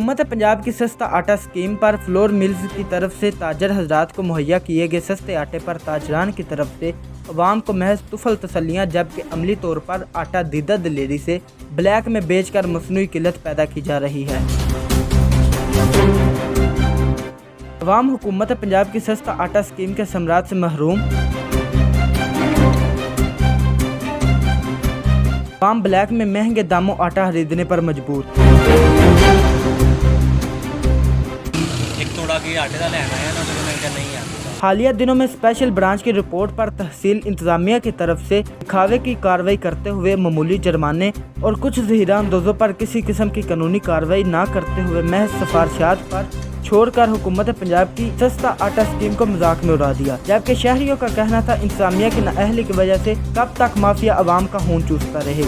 हुकूमत पंजाब की सस्ता आटा स्कीम पर फ्लोर मिल्स की तरफ से ताजर हजरात को मुहैया किए गए सस्ते आटे पर ताजरान की तरफ से अवाम को महज तुफल तसल्लियाँ, जबकि अमली तौर पर आटा दीदा दिलेरी से ब्लैक में बेचकर मसनूई किल्लत पैदा की जा रही है। अवाम हुकूमत पंजाब की सस्ता आटा स्कीम के समरात से महरूम, अवाम ब्लैक में महंगे दामों आटा खरीदने पर मजबूर। एक तोड़ा की आटे का लेना है ना, तो मैं नहीं आता। हालिया दिनों में स्पेशल ब्रांच की रिपोर्ट पर तहसील इंतजामिया की तरफ से दिखावे की कार्रवाई करते हुए मामूली जुर्माने और कुछ ज़हीरा अंदोजों पर किसी किस्म की कानूनी कार्रवाई न करते हुए महज सिफारिशात पर छोड़कर हुकूमत पंजाब की सस्ता आटा स्कीम को मजाक में उड़ा दिया। जबकि शहरियों का कहना था इंतजामिया की नाअहली की वजह से कब तक माफिया अवाम का खून चूसता रहेगा।